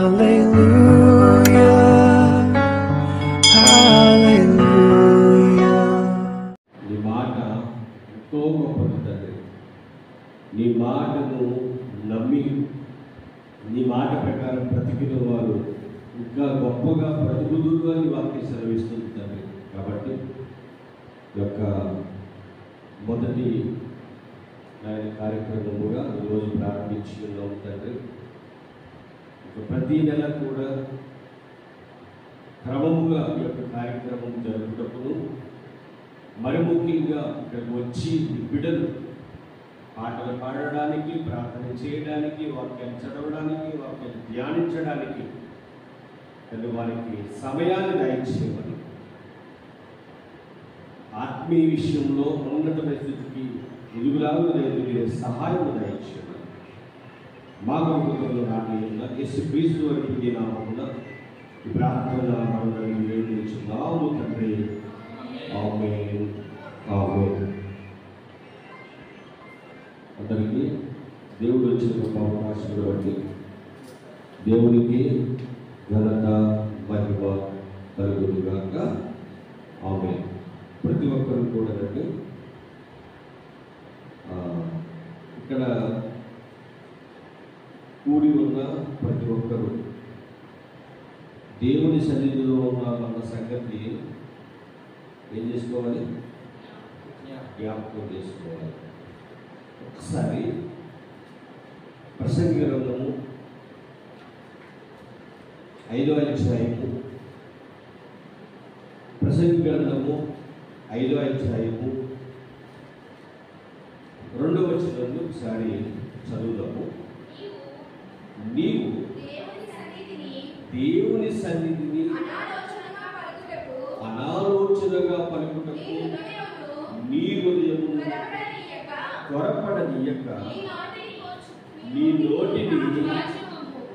నీ మాట ఎంతో గొప్పది తండ్రి. నీ మాటను నమ్మి నీ మాట ప్రకారం బ్రతికిన వారు ఇంకా గొప్పగా బ్రతుకుదురు అని వాక్యం సెలవిస్తుంది తండ్రి. కాబట్టి ఈ యొక్క మొదటి ఆయన కార్యక్రమముగా ఈరోజు ప్రారంభించి ఉన్నాము తండ్రి. ప్రతి నెల కూడా క్రమముగా ఈ యొక్క కార్యక్రమం జరుగుటప్పుడు మరి ముఖ్యంగా ఇక్కడికి వచ్చి బిడ్డలు పాటలు పాడడానికి, ప్రార్థన చేయడానికి, వాక్యాన్ని చదవడానికి, వాక్యాన్ని ధ్యానించడానికి వారికి సమయాన్ని దయచేయమని, ఆత్మీయ విషయంలో ఉన్నతమైన స్థితికి ఎదుగులాగా ఎదిగే సహాయం దయచేయమని మా గొప్పలో రానియున్న యేసుక్రీస్తు వారి నామమున ఈ ప్రార్థన మనల్ని వేడుకొంచున్నాము తండ్రి. ఆమేన్, ఆమేన్. అందరికీ దేవుడు వచ్చిన గొప్ప అవకాశాలు బట్టి దేవునికి ఘనత మహిమ కలుగునుగాక. ఆమేన్. ప్రతి ఒక్కరు కూడా ఇక్కడ కూడి ఉన్న ప్రతి ఒక్కరు దేవుని సన్నిధిలో ఉన్న సంగతి ఏం చేసుకోవాలి? జ్ఞాపకం చేసుకోవాలి. ఒకసారి ప్రసంగి గ్రంథము 5వ అధ్యాయము, ప్రసంగి గ్రంథము 5వ అధ్యాయము 2వ వచనాన్ని ఒకసారి చదువుదాము. నీవు దేవుని సన్నిధిని అనాలోచనగా పలుకుటకు నీ హృదయము త్వరపడనీయక నీ నోటిని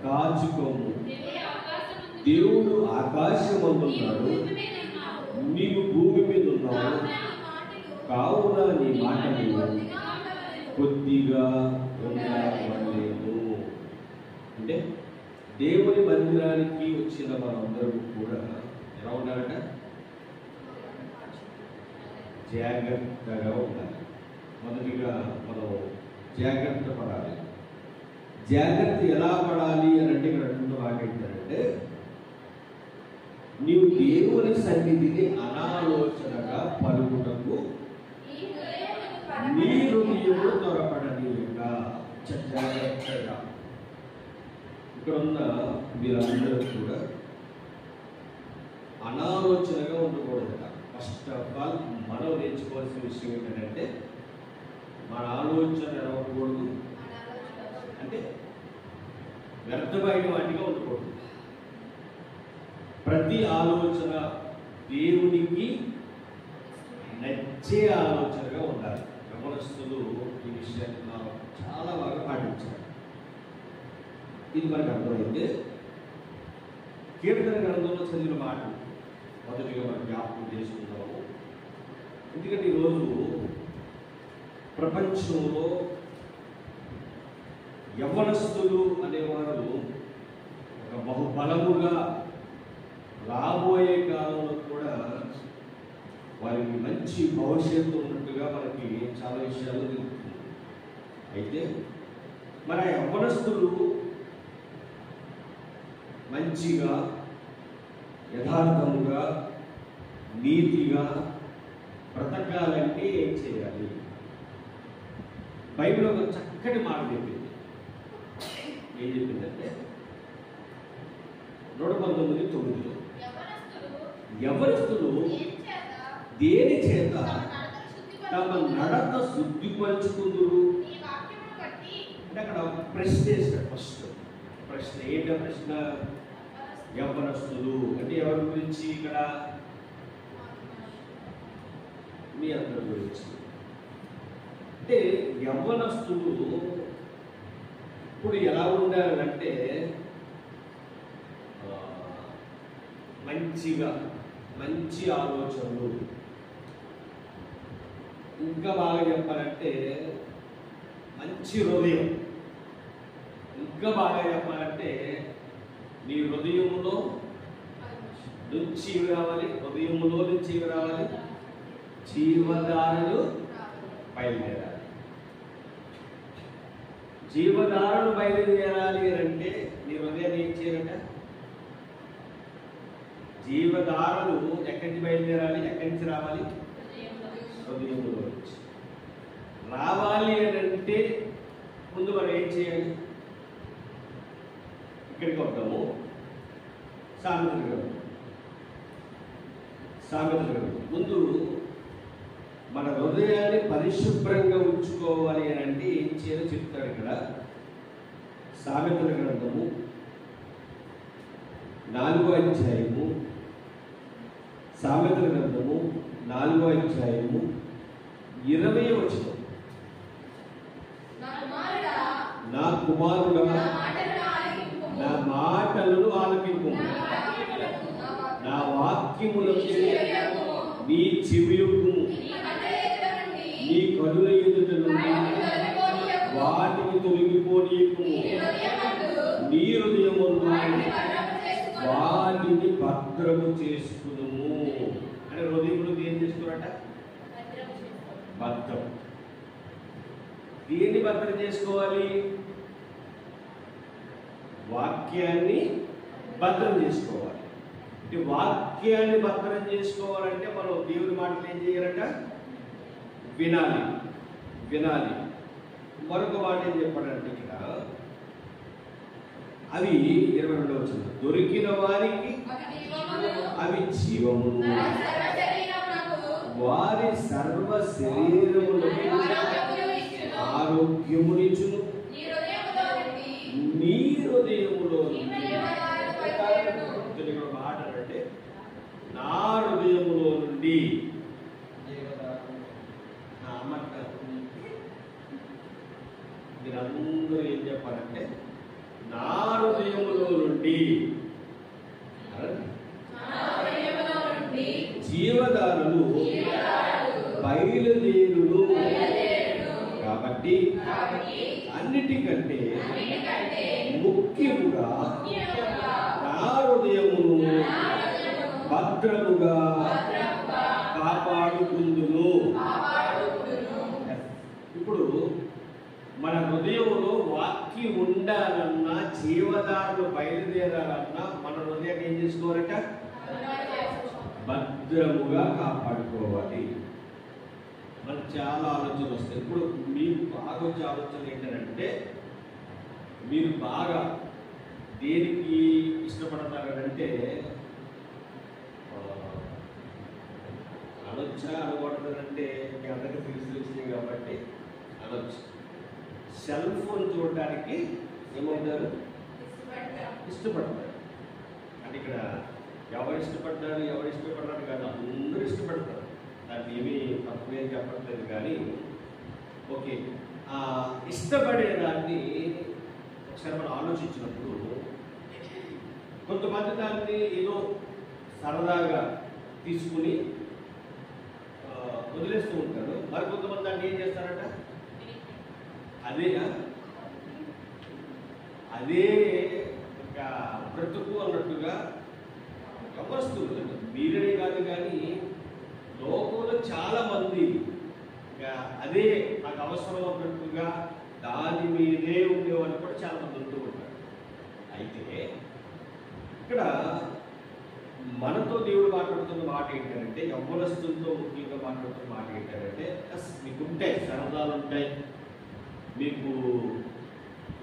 కాచుకోము. దేవుడు ఆకాశమందున్నాడు, నీవు భూమి మీద ఉన్నావు, కావున నీ మాటలు కొద్దిగా ఉండలేదు. అంటే దేవుని మందిరానికి వచ్చిన మనందరూ కూడా ఎలా ఉండాలట? జాగ్రత్తగా ఉండాలి. మొదటిగా మనం జాగ్రత్త పడాలి. జాగ్రత్త ఎలా పడాలి అని అంటే ఇక్కడ రెండు మాట్లాడతారంటే, నీవు దేవుని సన్నిధిని అనాలోచనగా పలుకుటకు నీ హృదయము త్వరపడనీయక. జాగ్రత్తగా. ఇక్కడ ఉన్న మీరందరూ కూడా అనాలోచనగా ఉండకూడదట. ఫస్ట్ ఆఫ్ ఆల్ మనం నేర్చుకోవాల్సిన విషయం ఏంటంటే, మన ఆలోచన ఎలా ఉండకూడదు అంటే వ్యర్థమైన వాటిగా ఉండకూడదు. ప్రతి ఆలోచన దేవునికి నచ్చే ఆలోచనగా ఉండాలి. యవనస్తులు ఈ విషయాన్ని చాలా బాగా పాటించారు. ఇది మనకు అర్థమైతే కీర్తన గ్రంథంలో చదివిన మాట మొదటిగా మనం జ్ఞాపకం చేసుకుంటాము. ఎందుకంటే ఈరోజు ప్రపంచంలో యవ్వనస్తులు అనేవారు ఒక బహుబలముగా రాబోయే కాలంలో కూడా వారికి మంచి భవిష్యత్తు ఉన్నట్టుగా మనకి చాలా విషయాలు తెలుస్తుంది. అయితే మన యవ్వనస్తులు మంచిగా, యథార్థముగా, నీతిగా బ్రతకాలంటే ఏం చేయాలి? బైబిల్ ఒక చక్కటి మాట చెప్పింది. ఏం చెప్పిందంటే 119:9 యవనస్తులు దేని చేత తమ నడత శుద్ధిపరుచుకుందురు అంటే అక్కడ ప్రశ్న వేసాడు. ఫస్ట్ ప్రశ్న ఏంటో ప్రశ్న? యవ్వనస్తులు అంటే ఎవరి గురించి? ఇక్కడ మీ అందరి గురించి. అంటే యవ్వనస్తులు ఇప్పుడు ఎలా ఉండాలంటే మంచిగా, మంచి ఆలోచనలు, ఇంకా బాగా చెప్పాలంటే మంచి హృదయం, ఇంకా బాగా చెప్పాలంటే నీ హృదయములో నుంచి ఇవి రావాలి, హృదయములో నుంచి ఇవి రావాలి, జీవధారలు బయలుదేరాలి. జీవధారలు బయలుదేరాలి అంటే నీ హృదయాన్ని ఏం చేయాలంట? జీవధారలు ఎక్కడి నుంచి బయలుదేరాలి? ఎక్కడి నుంచి రావాలి? హృదయంలో నుంచి రావాలి అని అంటే ముందు మనం ఏం చేయాలి? ఇక్కడికి వద్దాము. సామెతలు ముందు మన హృదయాన్ని పరిశుభ్రంగా ఉంచుకోవాలి అని అంటే ఏం చేయాలో చెప్తాడు ఇక్కడ. సామెతల గ్రంథము 4వ అధ్యాయము, సామెతల గ్రంథము 4వ అధ్యాయము 20వ వచనం. నా కుమారుడా నా మాటలను ఆలకింపు, నా వాక్యములకు నీ చెవియొగ్గుము, నీ కనుల ఎదుట నుండి వాటిని తొలగిపోనీయకుము, నీ హృదయమును వాటిని భద్రము చేసుకునుము. అంటే హృదయములు ఏం చేసుకున్నట? భద్రం. దేన్ని భద్రం చేసుకోవాలి? వాక్యాన్ని భద్రం చేసుకోవాలి. అంటే వాక్యాన్ని భద్రం చేసుకోవాలంటే మనం దేవుని మాటలు ఏం చేయాలంట? వినాలి. మరొక మాట ఏం చెప్పాడంటే ఇక్కడ, అవి 22వ వచనం, దొరికిన వారికి అవి జీవమును, వారి సర్వ శరీరములకు ఆరోగ్యమునిచ్చును. నీ హృదయములో మాట అంటే నా హృదయములో నుండి మీరందరూ ఏం చెప్పాలంటే నా హృదయములో నుండి జీవధారలు బయలుదేరును. కాబట్టి అన్నిటికంటే ముఖ్యముగా నా హృదయమును భద్రముగా కాపాడుకుందును. ఇప్పుడు మన హృదయంలో వాక్యం ఉండాలన్నా, జీవధారలు బయలుదేరాలన్నా మన హృదయాన్ని ఏం చేసుకోవాలట? భద్రముగా కాపాడుకోవాలి. మనకు చాలా ఆలోచనలు వస్తాయి. ఇప్పుడు మీకు బాగా వచ్చే ఆలోచనలు ఏంటంటే, మీరు బాగా దేనికి ఇష్టపడతారంటే, అనొచ్చా అనకూడదంటే మీ అందరికీ తెలిసింది కాబట్టి అనొచ్చు. సెల్ ఫోన్ చూడడానికి ఏమవుతారు? ఇష్టపడతారు. అంటే ఇక్కడ ఎవరు ఇష్టపడ్డారు కాదు, అందరూ ఇష్టపడతారు. దాన్ని ఏమీ తక్కువేం చెప్పట్లేదు. కానీ ఓకే, ఇష్టపడేదాన్ని ఒకసారి మనం ఆలోచించినప్పుడు కొంతమంది దాన్ని ఏదో సరదాగా తీసుకుని వదిలేస్తూ ఉంటారు. మరి కొంతమంది దాన్ని ఏం చేస్తారట? అదే ఇంకా బ్రతుకు అన్నట్టుగా వ్యవస్థలు మీరే కాదు, కానీ లోకంలో చాలా మంది అదే నాకు అవసరం అన్నట్టుగా దాని మీదే ఉండేవాళ్ళు కూడా చాలా మంది ఉంటూ ఉంటారు. అయితే ఇక్కడ మనతో దేవుడు మాట్లాడుతున్న మాట ఏంటంటే, యవ్వనస్తులతో ముఖ్యంగా మాట్లాడుతున్న మాట ఏంటంటే, మీకుంటాయి సరదాలు ఉంటాయి, మీకు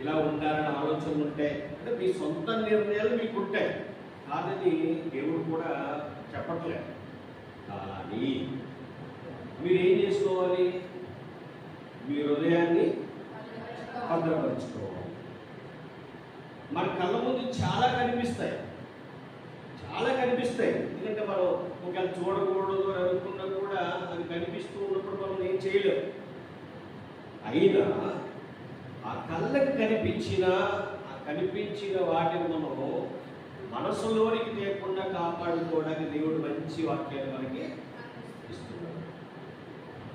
ఇలా ఉండాలని ఆలోచనలు ఉంటాయి, అంటే మీ సొంత నిర్ణయాలు మీకు ఉంటాయి. కాదని దేవుడు కూడా చెప్పట్లేదు. కానీ మీరేం చేసుకోవాలి? మీ హృదయాన్ని భద్రపరచుకోవాలి. మన కళ్ళ ముందు చాలా కనిపిస్తాయి. ఎందుకంటే మనం ఒకవేళ చూడకూడదు అని అనుకున్నా కూడా అది కనిపిస్తూ ఉన్నప్పుడు మనం ఏం చేయలేము. అయినా ఆ కళ్ళకి కనిపించిన వాటిని మనము మనసులోనికి లేకుండా కాపాడుకోవడానికి దేవుడు మంచి వాక్యాలు మనకి ఇస్తున్నాడు.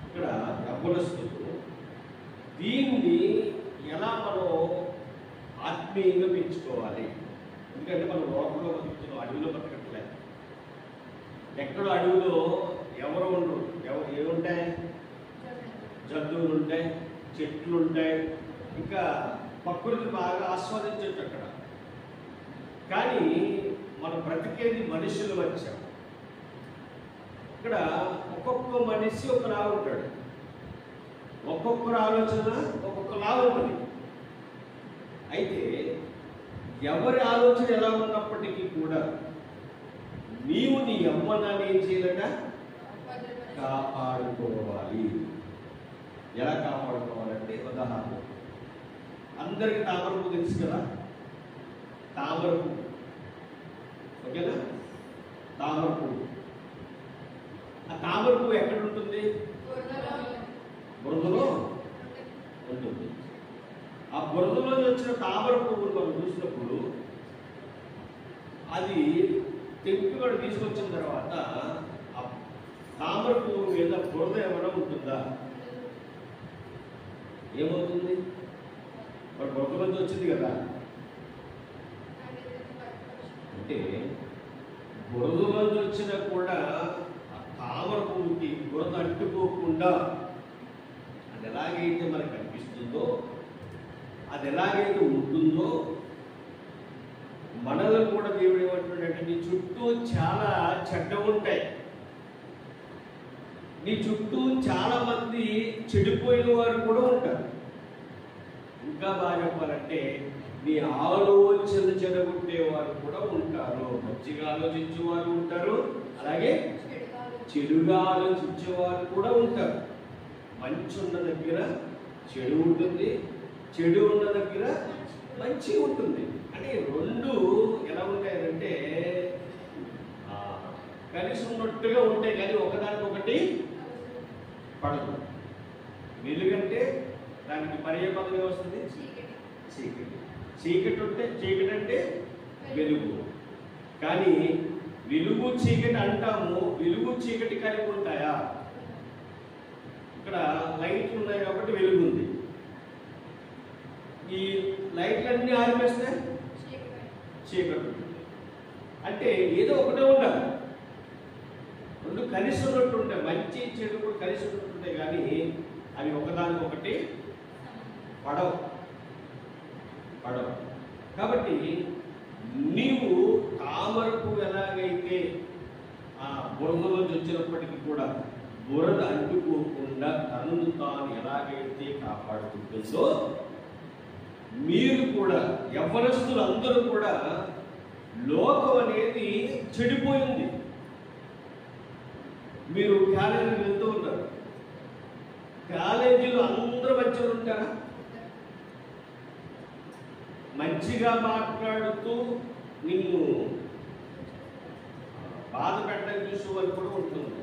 ఇక్కడ యవ్వనస్తులు దీన్ని ఎలా మనం ఆత్మీయంగా పెంచుకోవాలి? ఎందుకంటే మనం లోకంలో బతుకుతున్నాం, అడవిలో బతకట్లే. ఎక్కడో అడవిలో ఎవరు ఉండరు, ఏముంటాయి? జంతువులు ఉంటాయి, చెట్లు ఉంటాయి, ఇంకా ప్రకృతి బాగా ఆస్వాదించవచ్చు అక్కడ. కానీ మనం బ్రతికేది మనుషుల మధ్య. ఇక్కడ ఒక్కొక్క మనిషి ఒకలా ఉంటాడు, ఒక్కొక్కరు ఆలోచన ఒక్కొక్కలా ఉంటుంది. అయితే ఎవరి ఆలోచన ఎలా ఉన్నప్పటికీ కూడా నీవు నీ యవ్వనాన్ని ఏం చేయాలట? కాపాడుకోవాలి. ఎలా కాపాడుకోవాలంటే, ఉదాహరణ అందరికి తామర పువ్వు తెలుసు కదా, తామర పువ్వు, ఓకేనా? తామర పువ్వు, ఆ తామర పువ్వు ఎక్కడ ఉంటుంది? బురదలో ఉంటుంది. ఆ బురదలో వచ్చిన తామర పువ్వును మనం చూసినప్పుడు అది తెప్పి కూడా తీసుకొచ్చిన తర్వాత ఆ తామర పువ్వు మీద బురద ఏమైనా ఉంటుందా? ఏమవుతుంది? మరి బురద నుంచి వచ్చింది కదా. అంటే బురద నుంచి వచ్చినా కూడా ఆ తామర పువ్వుకి బురద అంటుకోకుండా అది ఎలాగైతే మనకు కనిపిస్తుందో, అది ఎలాగైతే ఉంటుందో, మనలో కూడా దేవుడు ఏమంటున్నాడంటే, నీ చుట్టూ చాలా చెడ్డ ఉంటాయి, నీ చుట్టూ చాలా మంది చెడిపోయిన వారు కూడా ఉంటారు. ఇంకా బాగా చెప్పాలంటే నీ ఆలోచన చెడగొట్టే వారు కూడా ఉంటారు. మంచిగా ఆలోచించే వారు ఉంటారు, అలాగే చెడుగా ఆలోచించే వారు కూడా ఉంటారు. మంచి ఉన్న దగ్గర చెడు ఉంటుంది, చెడు ఉన్న దగ్గర మంచి ఉంటుంది. అంటే రెండు ఎలా ఉంటాయంటే కలిసి ఉన్నట్టుగా ఉంటాయి, కానీ ఒకదానికొకటి పడదు. వెలుగంటే దానికి పర్యాపదం వస్తుంది చీకటి. చీకటి ఉంటే చీకటి అంటే వెలుగు. కానీ వెలుగు చీకటి అంటాము, వెలుగు చీకటి కలిగి ఉంటాయా? ఇక్కడ లైట్లు ఉన్నాయి కాబట్టి వెలుగు ఉంది. ఈ లైట్లన్నీ ఆరిపేస్తే చీకటి ఉంటుంది. అంటే ఏదో ఒకటే ఉండాలి, రెండు కలిసి ఉన్నట్టు ఉంటాయి. మంచి చెడు కూడా కలిసి ఉన్నట్టుంటాయి, కానీ అవి ఒకదానికొకటి పడవు. కాబట్టి నీవు తామరకు ఎలాగైతే ఆ బురదలోంచి వచ్చినప్పటికీ కూడా బురద అంటుకోకుండా తనను తాను ఎలాగైతే కాపాడుకుంటుందో, మీరు కూడా యవ్వనస్తులు అందరూ కూడా, లోకం అనేది చెడిపోయింది. మీరు కాలేజీకి వెళ్తూ ఉంటారు, కాలేజీలో అందరూ మంచిగా ఉంటారా? మంచిగా మాట్లాడుతూ నిన్ను బాధ పెట్టడానికి చూసే వాళ్ళు కూడా ఉంటుంది.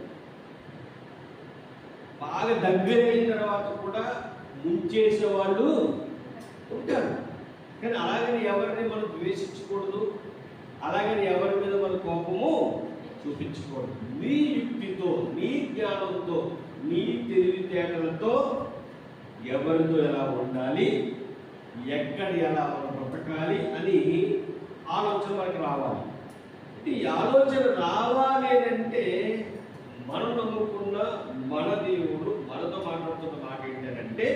బాగా దగ్గర అయిన తర్వాత కూడా ముంచేసే వాళ్ళు ఉంటారు. కానీ అలాగని ఎవరిని మనం ద్వేషించకూడదు, అలాగని ఎవరి మీద మన కోపము చూపించకూడదు. నీ యుక్తితో, నీ జ్ఞానంతో, నీ తెలివితేటలతో ఎవరితో ఎలా ఉండాలి, ఎక్కడ ఎలా మనం బ్రతకాలి అని ఆలోచన మనకు రావాలి. ఈ ఆలోచన రావాలి అంటే మనం నమ్ముకున్న మన దేవుడు మనతో మాట్లాడుతున్న మాట ఏంటంటే,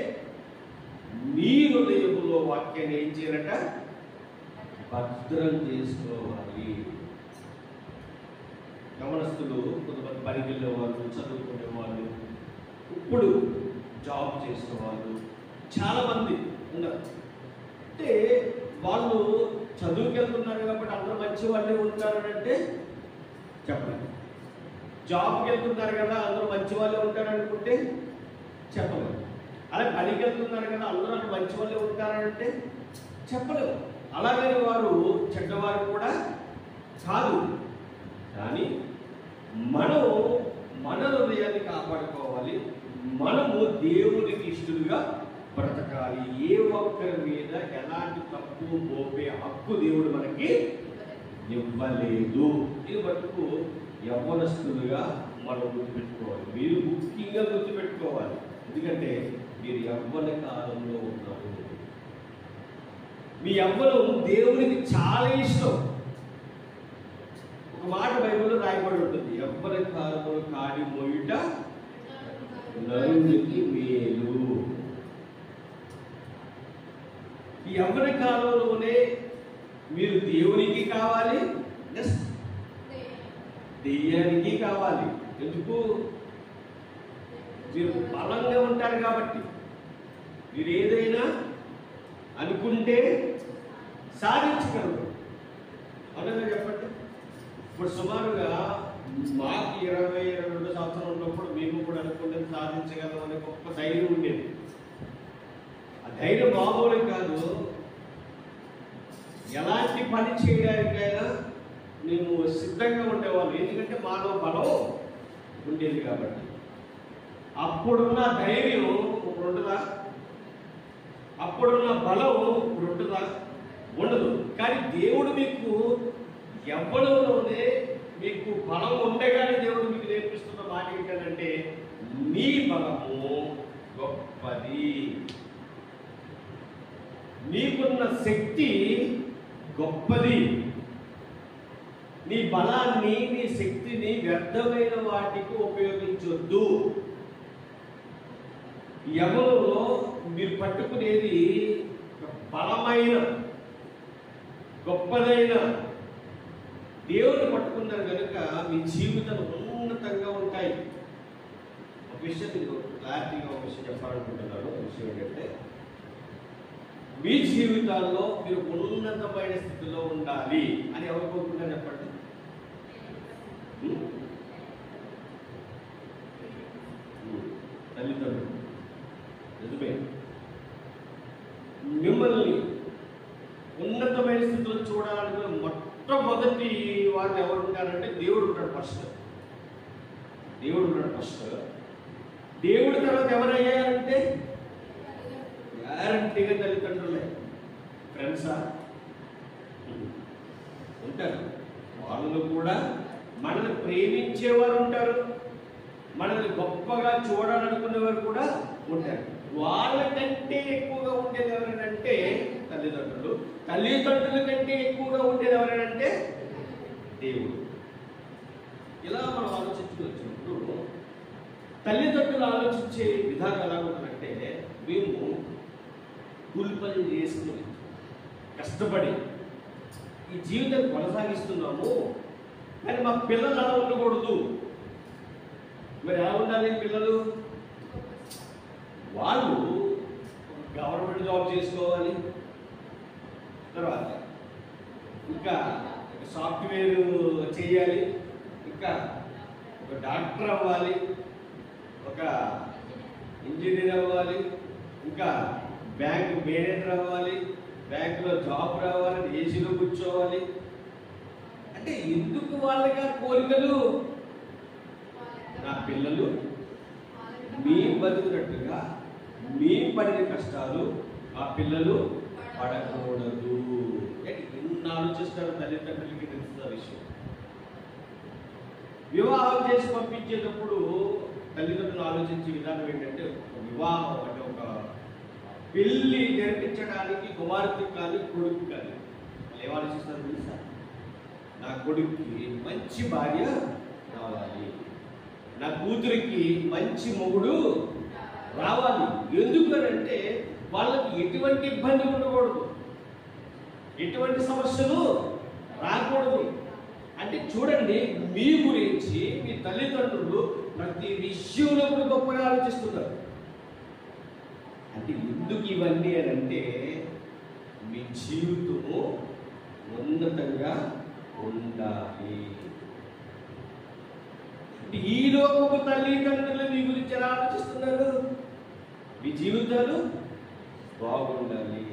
నీ హృదయంలో వాక్యాన్ని ఏం చేయాలట? భద్రం చేసుకోవాలి. గమనస్తులు కొంతమంది పనికి వెళ్ళే వాళ్ళు, చదువుకునే వాళ్ళు, ఇప్పుడు జాబ్ చేసిన వాళ్ళు చాలా మంది ఉన్నారు. అంటే వాళ్ళు చదువుకి వెళ్తున్నారు కాబట్టి అందరూ మంచి వాళ్ళే ఉంటారనంటే చెప్పలేదు. జాబ్కి వెళ్తున్నారు కదా అందరూ మంచి వాళ్ళే ఉంటారనుకుంటే చెప్పలేదు. అలాగే పనికి వెళ్తున్నారు కదా అందరూ మంచి వాళ్ళే ఉంటారంటే చెప్పలేదు. అలాగని వారు చెడ్డవారు కూడా కాదు. కానీ మనం మన హృదయాన్ని కాపాడుకోవాలి. మనము దేవునికి ఇష్టలుగా బ్రతకాలి. ఏ ఒక్కరి మీద ఎలాంటి తప్పు మోపే హక్కు దేవుడు మనకి ఇవ్వలేదు. ఇది మటుకు యవ్వనస్తులుగా మనం గుర్తుపెట్టుకోవాలి. మీరు ముఖ్యంగా గుర్తుపెట్టుకోవాలి. ఎందుకంటే మీరు యవ్వన కాలంలో ఉన్నారు. మీ యవ్వనం దేవునికి చాలా ఇష్టం. ఒక మాట బైబిల్లో రాయబడి ఉంటుంది, యవ్వన కాలములు కాడి మోయుట నరునికి మేలు. ఈ యవ్వన కాలంలోనే మీరు దేవునికి కావాలి, దెయ్యానికి కావాలి. ఎందుకు? మీరు బలంగా ఉంటారు కాబట్టి. మీరు ఏదైనా అనుకుంటే సాధించగలరు. అవునా చెప్పండి. ఇప్పుడు సుమారుగా మాకు 20-22 సంవత్సరాలు ఉన్నప్పుడు మేము కూడా అనుకుంటే సాధించగలం అనే గొప్ప ధైర్యం ఉండేది. ఆ ధైర్యం మామూలు కాదు. ఎలాంటి పని చేయడానికైనా మేము సిద్ధంగా ఉండేవాళ్ళం. ఎందుకంటే మానవ బలం ఉండేది కాబట్టి. అప్పుడున్న ధైర్యం ఇప్పుడు ఉంటుందా? అప్పుడున్న బలం ఇప్పుడు ఉంటుందా? ఉండదు. కానీ దేవుడు మీకు యవ్వనంలోనే మీకు బలం ఉండగానే దేవుడు మీకు నేర్పిస్తున్న మాట ఏంటంటే, నీ బలము గొప్పది, నీకున్న శక్తి గొప్పది. నీ బలాన్ని, నీ శక్తిని వ్యర్థమైన వాటికి ఉపయోగించొద్దు. యవ్వనంలో మీరు పట్టుకునేది బలమైన గొప్పదైన దేవుని పట్టుకున్నారు కనుక మీ జీవితాలు ఉన్నతంగా ఉంటాయి. ఒక విషయం క్లారిటీగా ఒక విషయం చెప్పాలనుకుంటున్నాను. ఒక విషయం ఏంటంటే, మీ జీవితాల్లో మీరు ఉన్నతమైన స్థితిలో ఉండాలి అని ఎవరు కోరుకుంటారు చెప్పండి? తల్లిదండ్రులు. నిజమే. మిమ్మల్ని ఉన్నతమైన స్థితిలో చూడాలనుకున్న మొట్టమొదటి వారు ఎవరు ఉంటారంటే దేవుడు ఉంటాడు ఫస్ట్. దేవుడు ఉంటాడు ఫస్ట్. దేవుడి తర్వాత ఎవరయ్యారంటే గ్యారంటీగా తల్లిదండ్రులే. ఫ్రెండ్సా ఉంటారు. వాళ్ళు కూడా మనల్ని ప్రేమించేవారు ఉంటారు, మనల్ని గొప్పగా చూడాలనుకునేవారు కూడా ఉంటారు. వాళ్ళకంటే ఎక్కువగా ఉండేది ఎవరంటే తల్లిదండ్రులు. తల్లిదండ్రుల కంటే ఎక్కువగా ఉండేది ఎవరంటే దేవుడు. ఇలా మనం ఆలోచించుకొచ్చినప్పుడు తల్లిదండ్రులు ఆలోచించే విధానం ఎలా ఉంటుందంటే, మేము కూలి పని చేసుకుని కష్టపడి ఈ జీవితాన్ని కొనసాగిస్తున్నాము, కానీ మా పిల్లలు అలా ఉండకూడదు. మరి ఎలా ఉండాలి పిల్లలు? వాళ్ళు గవర్నమెంట్ జాబ్ చేసుకోవాలి, తర్వాత ఇంకా సాఫ్ట్వేర్ చేయాలి, ఇంకా ఒక డాక్టర్ అవ్వాలి, ఒక ఇంజనీర్ అవ్వాలి, ఇంకా బ్యాంక్ మేనేజర్ అవ్వాలి, బ్యాంకులో జాబ్ రావాలి, ఏసీలో కూర్చోవాలి. అంటే ఎందుకు వాళ్ళకి కోరికలు? నా పిల్లలు మీ బతుకున్నట్టుగా మీ పడిన కష్టాలు ఆ పిల్లలు పడకూడదు. ఎన్ని ఆలోచిస్తారు తల్లిదండ్రులకి తెలుస్తున్న విషయం. వివాహం చేసి పంపించేటప్పుడు తల్లిదండ్రులు ఆలోచించే విధానం ఏంటంటే, వివాహం అంటే ఒక పెళ్లి జరిపించడానికి కుమార్తె కానీ కొడుకు కానీ వాళ్ళు ఏం ఆలోచిస్తారు తెలుసా? నా కొడుక్కి మంచి భార్య రావాలి, నా కూతురికి మంచి మొగుడు రావాలి. ఎందుకనంటే వాళ్ళకి ఎటువంటి ఇబ్బంది ఉండకూడదు, ఎటువంటి సమస్యలు రాకూడదు. అంటే చూడండి, మీ గురించి మీ తల్లిదండ్రులు ప్రతి విషయంలో కూడా గొప్పగా ఆలోచిస్తున్నారు. అంటే ఎందుకు ఇవన్నీ అని అంటే, మీ జీవితము ఉన్నతంగా ఉండాలి. ఈ లోకపు తల్లిదండ్రులు మీ గురించి ఎలా ఆలోచిస్తున్నారు? మీ జీవితాలు బాగుండాలి.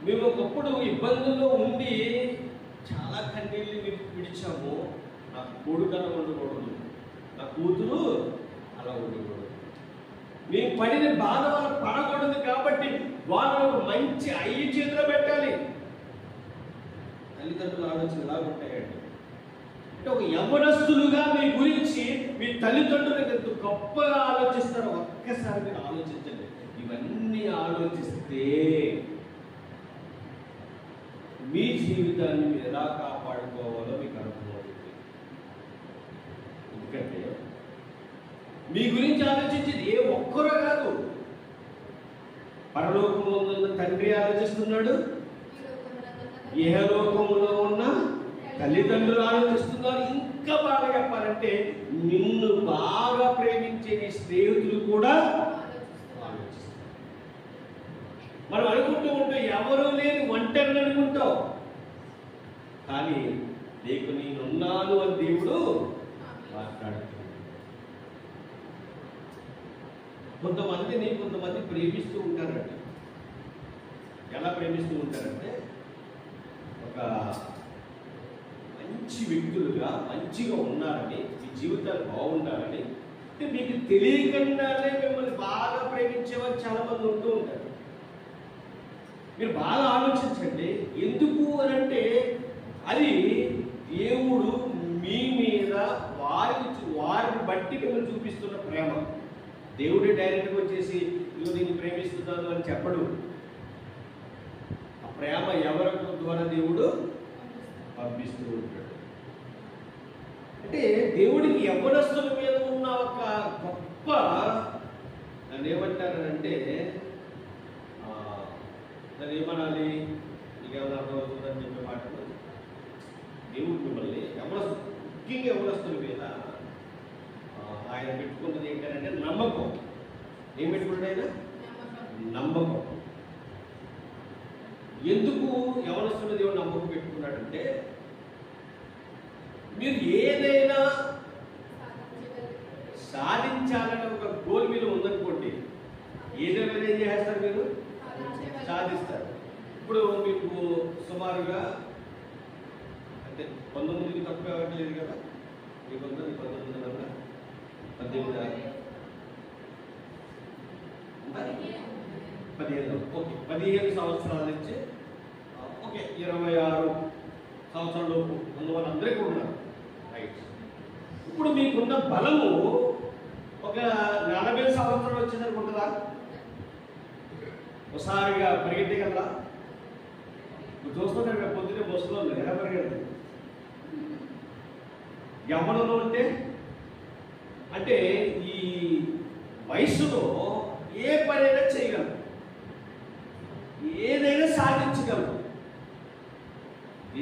మేము ఒకప్పుడు ఇబ్బందుల్లో ఉండి చాలా కన్నీళ్ళు విడిచాము. నా కొడుకు అలా ఉండకూడదు, నా కూతురు అలా ఉండకూడదు. మేము పడిన బాధ వాళ్ళు పడకూడదు కాబట్టి వాళ్ళకు మంచి అయ్యి చేతిలో పెట్టాలి. తల్లిదండ్రుల ఆలోచన ఎలా ఉంటాయండి అంటే, ఒక యవ్వనస్తులుగా మీ గురించి మీ తల్లిదండ్రులకు ఎంత గొప్పగా ఆలోచిస్తారో ఒక్కసారి మీరు ఆలోచించండి. ఈ ఇవన్నీ ఆలోచిస్తే మీ జీవితాన్ని మీరు ఎలా కాపాడుకోవాలో మీకు అర్థమవుతుంది. ఎందుకంటే మీ గురించి ఆలోచించేది ఏ ఒక్కరో కాదు, పరలోకములో ఉన్న తండ్రి ఆలోచిస్తున్నాడు, ఇహలోకములో ఉన్న తల్లిదండ్రులు ఆలోచిస్తున్నారు. ఇంకా బాగా చెప్పాలంటే నిన్ను బాగా ప్రేమించే నీ స్నేహితులు కూడా ఆలోచిస్తారు. మనం అనుకుంటూ ఉంటే ఎవరూ లేని ఒంటరిని అనుకుంటావు, కానీ నీకు నేనున్నాను అని దేవుడు మాట్లాడుతున్నాడు. కొంతమంది ప్రేమిస్తూ ఉంటారండి. ఎలా ప్రేమిస్తూ ఉంటారంటే ఒక మంచి వ్యక్తులుగా మంచిగా ఉన్నారని, మీ జీవితాలు బాగుండాలని, అంటే మీకు తెలియకుండానే మిమ్మల్ని బాగా ప్రేమించేవారు చాలా మంది ఉంటూ ఉంటారు. మీరు బాగా ఆలోచించండి. ఎందుకు అని అంటే అది దేవుడు మీ మీద వారిని బట్టి మిమ్మల్ని చూపిస్తున్న ప్రేమ. దేవుడే డైరెక్ట్గా వచ్చేసి నువ్వు నేను ప్రేమిస్తున్నాను అని చెప్పడు. ఆ ప్రేమ ఎవరి ద్వారా దేవుడు పంపిస్తూ ఉంటాడు. అంటే దేవుడికి యవ్వనస్తుల మీద ఉన్న ఒక గొప్ప, నన్ను ఏమంటారంటే దాన్ని ఏమనాలి, నీకేమైనా అర్థమవుతుందని చెప్పే మాటలు, దేవుడు మిమ్మల్ని ముఖ్యంగా యవ్వనస్తుల మీద ఆయన పెట్టుకున్నది ఏంటంటే నమ్మకం. ఏం పెట్టుకున్నాడు ఆయన? నమ్మకం. ఎందుకు యవ్వనస్తుల దేవుడు నమ్మకం పెట్టుకున్నాడంటే మీరు ఏదైనా సాధించాలని ఒక గోల్ మీద ఉందనుకోండి, ఏదైనా ఏం చేస్తారు, మీరు సాధిస్తారు. ఇప్పుడు మీకు సుమారుగా అంటే 19కి తక్కువ అవ్వట్లేదు కదా, మీకు 19 ఓకే 15 సంవత్సరాల నుంచి ఓకే 26 సంవత్సరాలలోపు ఉన్న వాళ్ళందరికీ ఉన్నారు, రైట్. ఇప్పుడు మీకున్న బలము ఒక 40 సంవత్సరాలు వచ్చిందని ఉంటుందా? ఒకసారిగా పరిగెత్తగలరా? ఇప్పుడు చూస్తుంటే పొద్దునే బస్సులో ఎలా పరిగెడతారు? యవ్వనంలో అంటే ఈ వయసులో ఏ పనైనా చేయగలరు, ఏదైనా సాధించగలరు,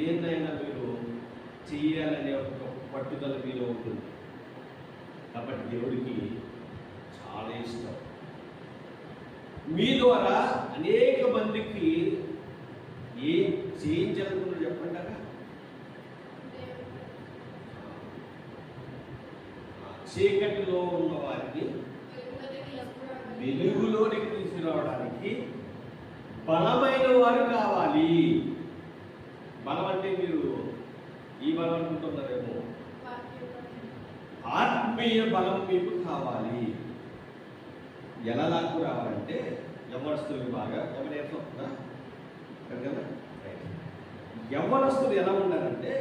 ఏదైనా మీరు చెయ్యాలనే ఒక పట్టుదల మీలో ఉంటుంది. కాబట్టి దేవుడికి చాలా ఇష్టం. మీ ద్వారా అనేక మందికి ఏం చేయించాలనుకున్నారు చెప్పంటారా? చీకటిలో ఉన్న వారిని వెలుగులోనికి తీసుకురావడానికి బలమైన వారు కావాలి. బలం అంటే మీరు ఈ బలం అనుకుంటున్నారేమో, ఆత్మీయ బలం మీకు కావాలి. ఎలా లాక్కు రావాలంటే యవ్వనస్తులు బాగా గమనిస్తుందా కదా. యవ్వనస్తులు ఎలా ఉండాలంటే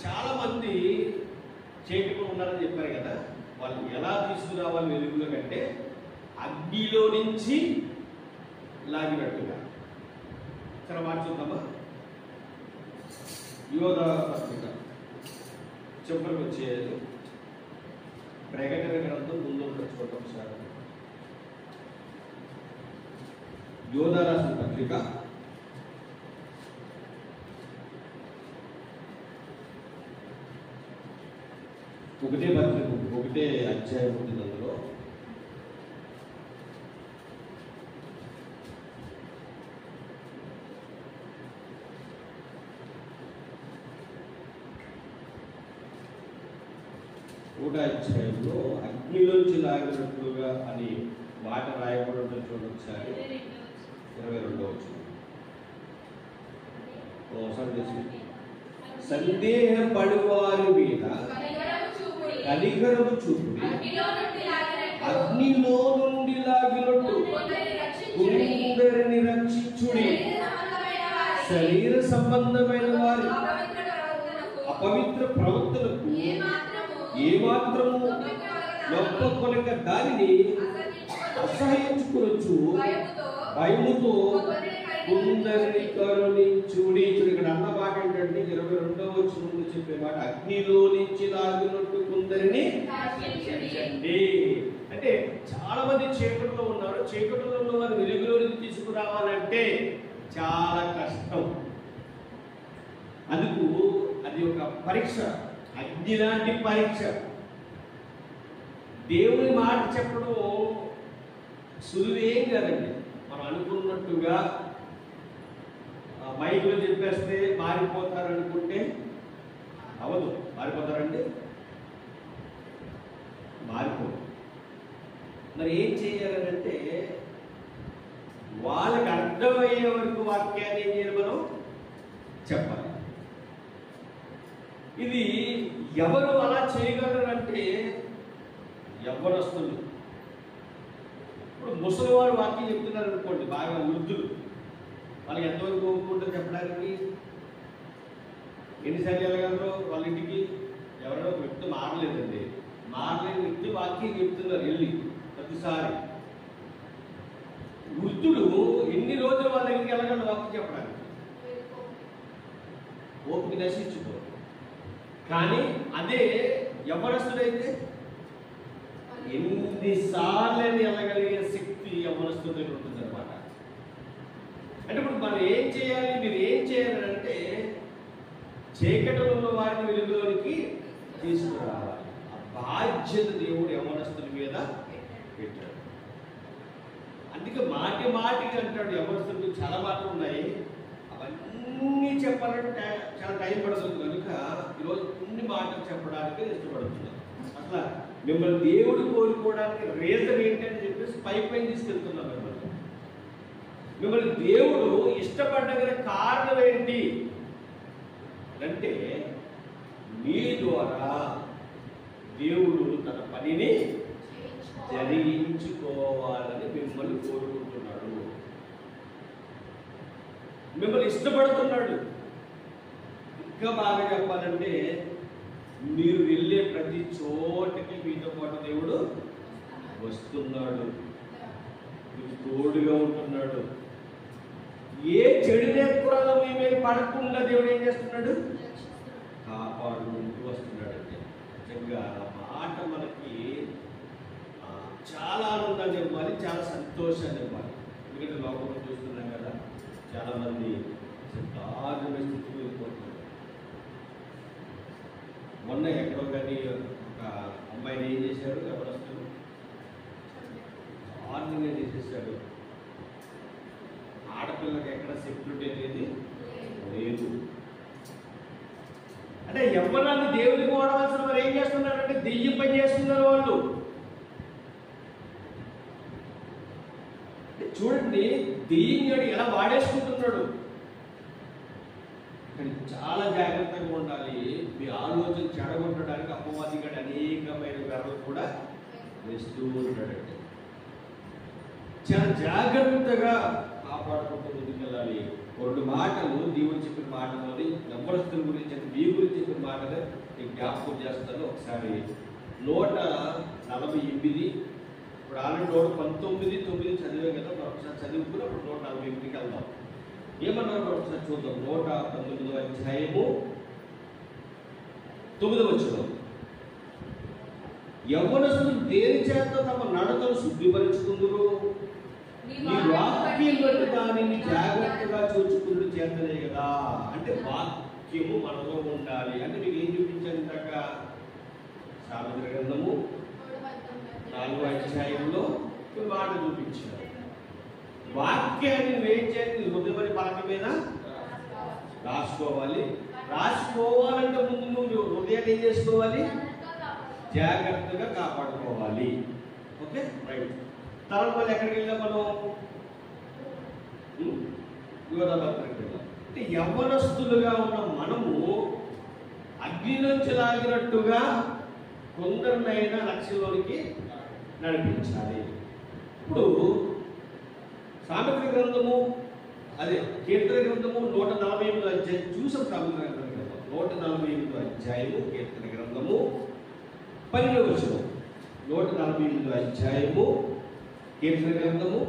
చాలా మంది చీకటిలో ఉన్నారని చెప్పారు కదా, వాళ్ళు ఎలా తీసుకురావాలి వెలుగులో కంటే అగ్నిలో నుంచి లాగినట్టుగా. సరే మాట చూద్దామా? యోధా పత్రిక చివరికి వచ్చేది ప్రకటన గ్రంథం ముందు చూడండి ఒకసారి. యోధా రాసిన పత్రిక 1 అధ్యాయం ఉంటుంది. అందులో అధ్యాయంలో అగ్నిలోంచి లాగినట్లుగా అని మాట రాయబడి ఉంటుంది. చూడండి ఒకసారి 22వ వచనం. సందేహపడు వారి మీద కనికరము చూపుడి, అగ్నిలో నుండి లాగినట్టు కొందరిని రక్షించుడి. శరీర సంబంధమైన వారి అపవిత్ర ప్రవర్తనకు ఏమాత్రము నొప్పకొనక దానిని అసహ్యించుకొనొచ్చు భయముతో కొందరిని కరుణించుడి. ఇక్కడ అన్న మాట ఏంటంటే 22వ వచనం ముందు చెప్పే మాట, అగ్నిలో నుంచి లాగినట్టు కొందరిని రక్షించండి. అంటే చాలా మంది చీకటిలో ఉన్నారు. చీకటిలో ఉన్న వారు వెలుగులోనికి తీసుకురావాలంటే చాలా కష్టం. అందుకు అది ఒక పరీక్ష, అగ్ని లాంటి పరీక్ష. దేవుని మాట చెప్పడం సులువేం కాదండి. మనం అనుకున్నట్టుగా మైకులో చెప్పేస్తే మారిపోతారనుకుంటే అవదు. మారిపోతారండి? మారిపోదు. మరి ఏం చేయాలంటే వాళ్ళకి అర్థమయ్యే వరకు వాక్యాన్ని ఏం చేయాలి? మనం చెప్పాలి. ఇది ఎవరు అలా చేయగలరంటే యవ్వనస్తులు. ఇప్పుడు ముసలివారు వాక్యం చెప్తున్నారు అనుకోండి, బాగా వృద్ధులు, వాళ్ళకి ఎంతవరకు ఒప్పుకుంటారు చెప్పడానికి? ఎన్నిసార్లు వెళ్ళగలరు వాళ్ళ ఇంటికి? ఎవరైనా ఒక వ్యక్తి మారలేదండి, మారలేని వ్యక్తి వాక్యం చెప్తున్నారు వెళ్ళి ప్రతిసారి. వృద్ధుడు ఎన్ని రోజులు వాళ్ళ దగ్గరికి వెళ్ళగలరు వాక్యం చెప్పడానికి? ఓపిక నశించుకో. కానీ అదే యవ్వనస్తుడైతే ఎన్నిసార్లు వెళ్ళగలిగే శక్తి యవ్వనస్తుడి దగ్గర ఉంటుంది అనమాట. అంటే ఇప్పుడు మనం ఏం చేయాలి? మీరు ఏం చేయాలంటే చీకటిలో ఉన్న వారిని వెలుగులోనికి తీసుకురావాలి. ఆ బాధ్యత దేవుడు యవ్వనస్తుల మీద పెట్టాడు. అందుకే మాటి మాటికి అంటాడు యవ్వనస్తులకు చాలా మాటలు ఉన్నాయి, అవన్నీ చెప్పాలంటే చాలా టైం పడుతుంది. కనుక ఈరోజు కొన్ని మాటలు చెప్పడానికి ఇష్టపడుతున్నాను. అసలు మిమ్మల్ని దేవుడు కోరుకోవడానికి రీజన్ ఏంటని చెప్పేసి పైన తీసుకెళ్తున్నాం. మిమ్మల్ని దేవుడు ఇష్టపడగల కారణం ఏంటి అంటే మీ ద్వారా దేవుడు తన పనిని జరిగించుకోవాలని మిమ్మల్ని కోరుకుంటున్నాడు. మిమ్మల్ని ఇష్టపడుతున్నాడు. ఇంకా బాగా చెప్పాలంటే మీరు వెళ్ళే ప్రతి చోటకి మీతో పాటు దేవుడు వస్తున్నాడు, మీకు తోడుగా ఉంటున్నాడు. ఏ చెడు నేర్పురాలో మీ మీద పడకుండా దేవుడు ఏం చేస్తున్నాడు? కాపాడుకుంటూ వస్తున్నాడండి. నిజంగా ఆ మాట మనకి చాలా ఆనందాన్ని ఇవ్వాలి, చాలా సంతోషాన్ని ఇవ్వాలి. ఎందుకంటే లోకంలో చూస్తున్నాం కదా, చాలా మంది దారుణమైన స్థితికి వెళ్ళిపోతున్నారు. మొన్న ఎక్కడో కానీ ఒక అమ్మాయిని ఏం చేశాడు? ఎవరొస్తారు దారుణంగా చేసేసాడు. ఆడపిల్లకి ఎక్కడ సెక్యూరిటీ అనేది లేదు. అంటే యవ్వనాన్ని దేవుడికి వాడవలసిన వారు ఏం చేస్తున్నారంటే దెయ్యం పని చేస్తున్నారు వాళ్ళు. చూడండి దెయ్యం ఎలా వాడేసుకుంటున్నాడు. కానీ చాలా జాగ్రత్తగా ఉండాలి. మీ ఆలోచన చెడగొట్టడానికి అపవాది గడి అనేకమైన వెర్రలు కూడా వేస్తూ ఉంటాడండి. చాలా జాగ్రత్తగా కాపాడుకుంటూ ముందుకెళ్ళాలి. రెండు మాటలు దేవుడు చెప్పిన మాటలు, యవ్వనస్తుల గురించి అంటే మీ గురించి చెప్పిన మాటలు నేను జ్ఞాపకం చేస్తాను. ఒకసారి 148, ఇప్పుడు ఆల్రెడీ 119 చదివే కదా, ఒకసారి చదువుకుని అప్పుడు 148కి వెళ్దాం. ఏమన్నారు ఒకసారి చూద్దాం. 119వ అధ్యాయము 9వ వచనం. యవ్వనస్తులు దేని చేత తమ నడతను శుద్ధిపరుచుకుందురు? నీ వాక్యం బట్టి దానిని జాగ్రత్తగా చూచుకున్న చేతనే కదా. అంటే వాక్యము మనలో ఉండాలి. అంటే మీకు ఏం చూపించాను ఇందాక? సామెతల గ్రంథము 4వ అధ్యాయంలో మాట చూపించారు. వాక్యాన్ని నువ్వేం చేయాలి? హృదయపరి పలక మీద రాసుకోవాలి. రాసుకోవాలంటే ముందు నువ్వు హృదయాన్ని ఏం చేసుకోవాలి? జాగ్రత్తగా కాపాడుకోవాలి. Okay, right. తర్వాత మళ్ళీ ఎక్కడికి వెళ్ళాం మనం? యోధాపత్రికి వెళ్ళాం. అంటే యవ్వనస్తులుగా ఉన్న మనము అగ్ని నుంచి లాగినట్టుగా కొందరినైనా లక్ష్యంలోనికి నడిపించాలి. ఇప్పుడు సామెతల గ్రంథము, అదే కీర్తన గ్రంథము 148వ అధ్యాయం చూసాం. సామెతల గ్రంథం 148వ అధ్యాయము కీర్తన గ్రంథము 12వ వచనం. 148వ అధ్యాయము కీర్తన గ్రంథము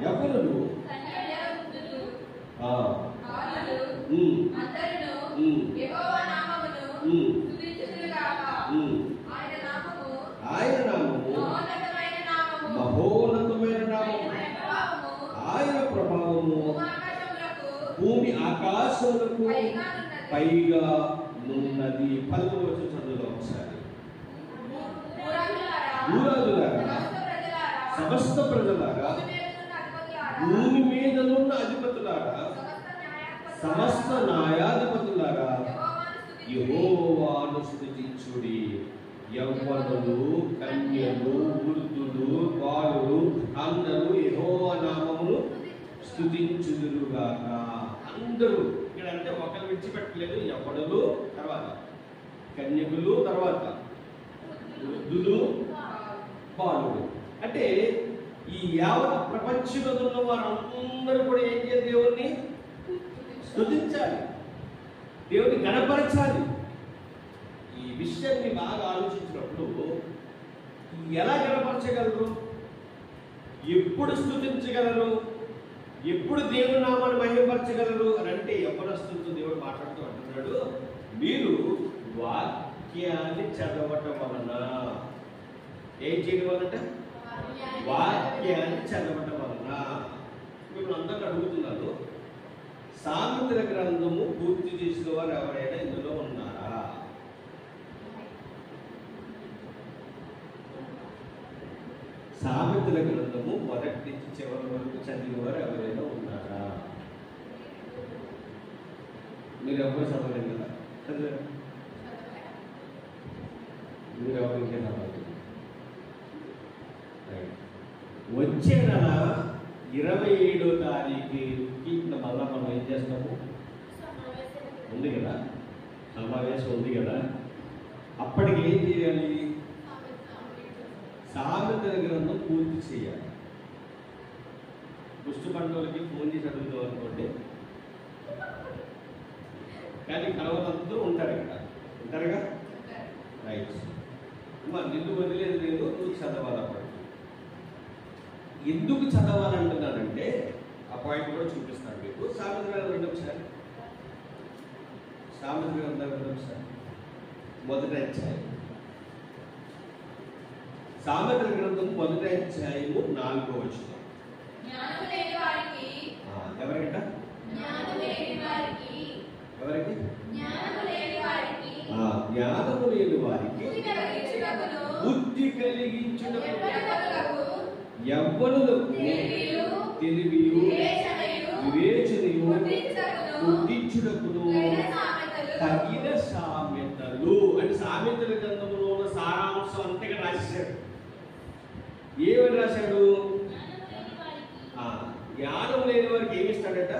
యవ్వనులు ఆయన నామము మహోన్నతమైన నామము, ఆయన ప్రభావము భూమి ఆకాశములకు పైగా నున్నది. 10వ వచనం చదువుదాం ఒకసారి. భూరాజులారా, సమస్త ప్రజలారా, భూమి మీద ఉన్న అధిపతులారా, సమస్త న్యాయాధిపతులారా, యెహోవాను స్తుతించుడి. యవ్వనులు, కన్యలు, వృద్ధులు, బాలురు అందరూ యెహోవా నామమును స్తుతించుదురుగాక. అందరూ ఇక్కడ అంటే ఒకరు విడిచిపెట్టలేదు. యవ్వనులు, తర్వాత కన్యకులు, తర్వాత వృద్ధులు, బాలుడు. అంటే ఈ యావత్ ప్రపంచంలో ఉన్న వారందరూ కూడా ఏం చేయాలి? దేవుణ్ణి స్తుతించాలి, దేవుని గణపరచాలి. ఈ విషయాన్ని బాగా ఆలోచించినప్పుడు ఎలా గణపరచగలరు, ఎప్పుడు స్తుతించగలరు, ఎప్పుడు దేవుని నామాన్ని మహిమపరచగలరు అని అంటే యవ్వనస్తులతో దేవుడు మాట్లాడుతూ అంటున్నాడు, మీరు వాక్యాన్ని చదవటం వలన. ఏం చేయడం వలన? వాక్యాన్ని చదవటం వలన. మిమ్మల్ని అందరిని అడుగుతున్నాను, సామెతల గ్రంథము పూర్తి చేసిన వారు ఎవరైనా ఇందులో ఉన్నారా? సామెతల గ్రంథము మొదటి నుంచి చివరి వరకు చదివిన వారు ఎవరైనా ఉన్నారా? మీరు ఎవరు చదవలేదు కదా? చదివారు? మీరు ఎవరికి చదవాలి? వచ్చే నెల 27వ తారీఖుకి మళ్ళా మనం ఏం చేస్తాము? ఉంది కదా, సమావేశం ఉంది కదా. అప్పటికి ఏం చేయాలి? సామెతల గ్రంథం పూర్తి చేయాలి. పుష్టి పండుగలకి ఫోన్ చేసి అడుగుతాం అనుకోండి, కానీ కలవరందరూ ఉంటారు ఇక్కడ, ఉంటారుగా. రైట్. మరి నిన్ను వదిలేదు లేదు, నువ్వు చదవాలి. అప్పటికి ఎందుకు చదవాలంటున్నానంటే ఆ పాయింట్ కూడా చూపిస్తాను మీకు. సామెతల గ్రంథం రెండు ఒకసారి, సామెతల గ్రంథం రెండు ఒకసారి, మొదటి అధ్యాయం. సామెతల గ్రంథం మొదటి అధ్యాయము 4వ వచనం. ఎవరికంట? ఎవరికి? జ్ఞానము లేని వారికి బుద్ధి కలిగించుటకు యవ్వనులకు తెలివియు వివేచనయు పుట్టించుటకును తగిన సామెతలు. అంటే సామెతల గ్రంథంలో ఉన్న సారాంశం అంతగా రాశాడు. ఏమని రాశాడు? జ్ఞానం లేని వారికి ఏమి ఇస్తాడట?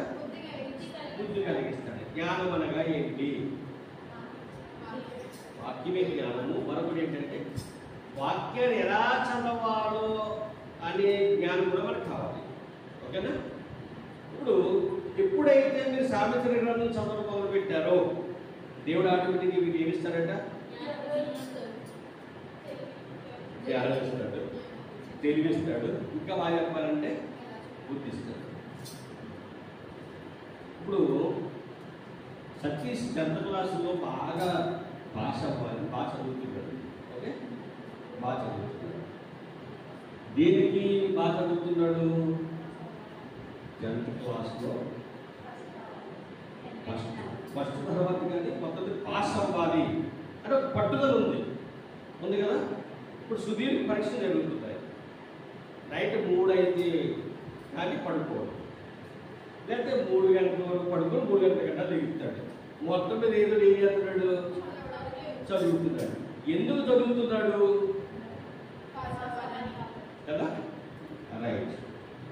బుద్ధి కలిగిస్తాడు. జ్ఞానం అనగా ఏంటి? వాక్యమే జ్ఞానము. మరొకటి ఏంటంటే వాక్యాన్ని ఎలా చదవాలో అనే జ్ఞానం కూడా మనకు కావాలి. ఓకేనా? ఇప్పుడు ఎప్పుడైతే మీరు సామెతల గ్రంథం చదవడం మొదలు పెట్టారో దేవుడు ఆటోమేటిక్గా మీకు ఏమిస్తాడట? జ్ఞానం ఇస్తాడు, తెలివిస్తాడు, ఇంకా బాగా చెప్పాలంటే బుద్ధిస్తాడు. ఇప్పుడు సతీష్ 10th క్లాసులో బాగా భాష చదువుతున్నాడు. ఓకే, బాగా చదువుతున్నాడు. దేనికి బాగా చదువుతున్నాడు? 10th క్లాస్లో ఫస్ట్ తర్వాత కానీ మొత్తం పాస్ అవ్వాలి అంటే ఒక పట్టుదల ఉంది కదా. ఇప్పుడు సుదీర్ఘ పరీక్షలు జరుగుతున్నాయి. నైట్ 3 అయితే కానీ పడుకోడు, లేకపోతే 3 గంటల వరకు పడుకొని 3 గంటల గంటలు లెగుతాడు. మొత్తం మీద ఏదో ఏం చేస్తున్నాడు? చదువుతున్నాడు. ఎందుకు చదువుతున్నాడు కదా? రైట్.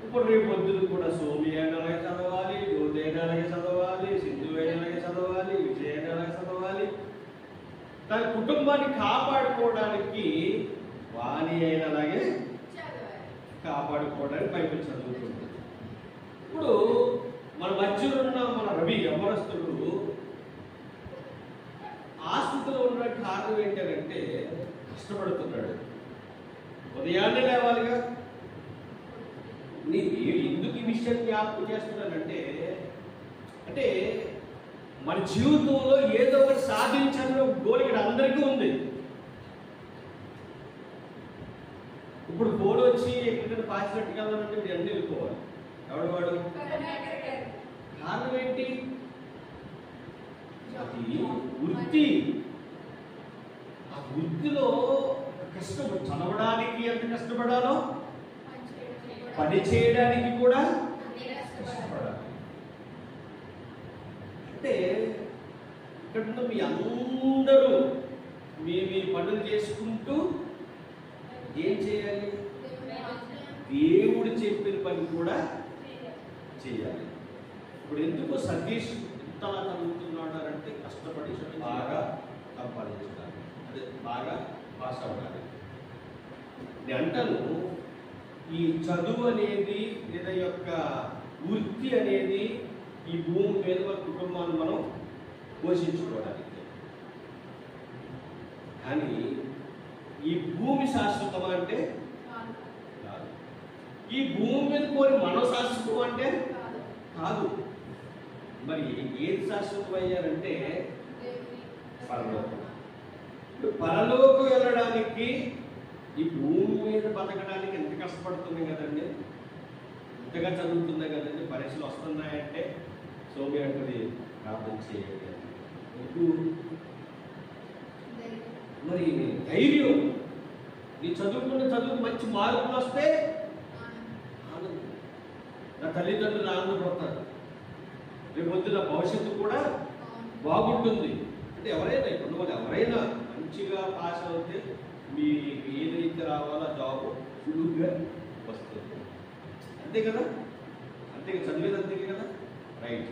ఇప్పుడు రేపు పొద్దున కూడా సోమి అయినా అలాగే చదవాలి, జ్యోతి అయినా అలాగే చదవాలి, సింధు అయినా అలాగే చదవాలి, విజయ్ అయినా అలాగే చదవాలి. తన కుటుంబాన్ని కాపాడుకోవడానికి వాణి అయినా అలాగే కాపాడుకోవడానికి బైబిల్ చదువుతుంది. ఇప్పుడు మన మధ్యలో ఉన్న మన రవి యవ్వనస్తుడు ఆస్తులో ఉన్న కారణం ఏంటంటే కష్టపడుతున్నాడు. ఉదయాన్నే లేవాలిగా. నేను ఎందుకు ఈ విషయం జ్ఞాపకం చేస్తున్నానంటే, అంటే మన జీవితంలో ఏదో ఒకటి సాధించాలని గోల్ ఇక్కడ అందరికీ ఉంది. ఇప్పుడు గోల్ వచ్చి ఎక్కడికైనా పాసినట్టు కదంటే మీరు అన్నీ వెళ్ళిపోవాలి. ఎవడు వాడు? కారణం ఏంటి? అది వృత్తి. ఆ వృత్తిలో కష్టపడి చదవడానికి ఎంత కష్టపడాలో పని చేయడానికి కూడా కష్టపడాలి. అంటే ఇక్కడ మీ అందరూ మీ పనులు చేసుకుంటూ ఏం చేయాలి? దేవుడు చెప్పిన పని కూడా చేయాలి. ఇప్పుడు ఎందుకు సతీష్ ఇంతలా చదువుతున్నాడు అంటే కష్టపడి బాగా సంపాదించడానికి, అదే బాగా పాస్ అవ్వడానికి. నేను అంటాను, ఈ చదువు అనేది లేదా యొక్క వృత్తి అనేది ఈ భూమి మీద మన కుటుంబాన్ని మనం పోషించుకోవడానికి. కానీ ఈ భూమి శాశ్వతం అంటే కాదు. ఈ భూమి మీద కోరి మనం శాశ్వతం అంటే కాదు. మరి ఏది శాశ్వతం అయ్యారంటే పరలోకం. పరలోకం వెళ్ళడానికి ఈ భూమి మీద బతకడానికి ఎంత కష్టపడుతుంది కదండి, ఇంతగా చదువుతుంది కదండి, పరీక్షలు వస్తున్నాయంటే సోమి అంటది ప్రార్థన చేయండి. మరి ధైర్యం, నీ చదువుకున్న చదువు మంచి మార్కులు వస్తే ఆనందం. నా తల్లిదండ్రులు ఆనందపడతారు, రేపు పొద్దున భవిష్యత్తు కూడా బాగుంటుంది. అంటే ఎవరైనా ఇప్పుడు వాళ్ళు ఎవరైనా మంచిగా పాస్ అవుతే మీకు ఏదైతే రావాలో జాబ్ సులువుగా వస్తుంది. అంతే కదా, అంతే చదివేది అంతే కదా, రైట్.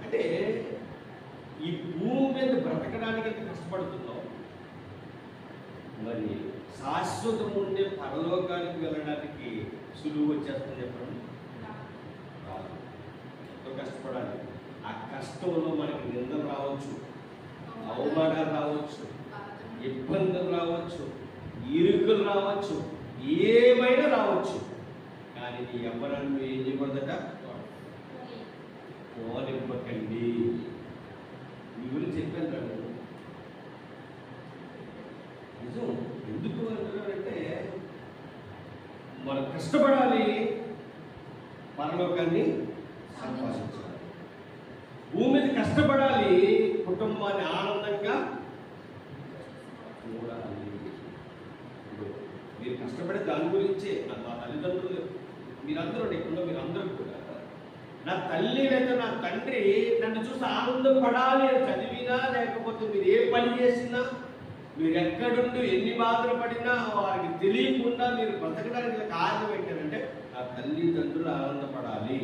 అంటే ఈ భూమి మీద బ్రతకడానికి ఎంత కష్టపడుతున్నాం, మరి శాశ్వతం ఉండే పరలోకానికి వెళ్ళడానికి సులువు వచ్చేస్తుంది చెప్పండి? ఎంతో కష్టపడాలి. ఆ కష్టంలో మనకి నిందలు రావచ్చు, అవమానాలు రావచ్చు, ఇబ్బందులు రావచ్చు, ఇరుకులు రావచ్చు, ఏమైనా రావచ్చు. కానీ నీ యవ్వనాన్ని ఏం చేయకూడదట? పోనివ్వకండి. మీ గురించి చెప్పాను నిజం. ఎందుకు అంటున్నారంటే మనం కష్టపడాలి, పరలోకాన్ని సంపాదించాలి. భూమి మీద కష్టపడాలి, కుటుంబాన్ని ఆనందంగా చూడాలి. మీరు కష్టపడే దాని గురించే మా తల్లిదండ్రులు మీరందరూ ఇక్కడ మీరందరూ కూడా, నా తల్లి లేదా నా తండ్రి నన్ను చూసి ఆనందపడాలి అని చదివినా లేకపోతే మీరు ఏ పని చేసినా, మీరు ఎక్కడుండి ఎన్ని బాధలు పడినా వారికి తెలియకుండా మీరు బ్రతకడానికి కారణం ఏంటంటే నా తల్లిదండ్రులు ఆనందపడాలి,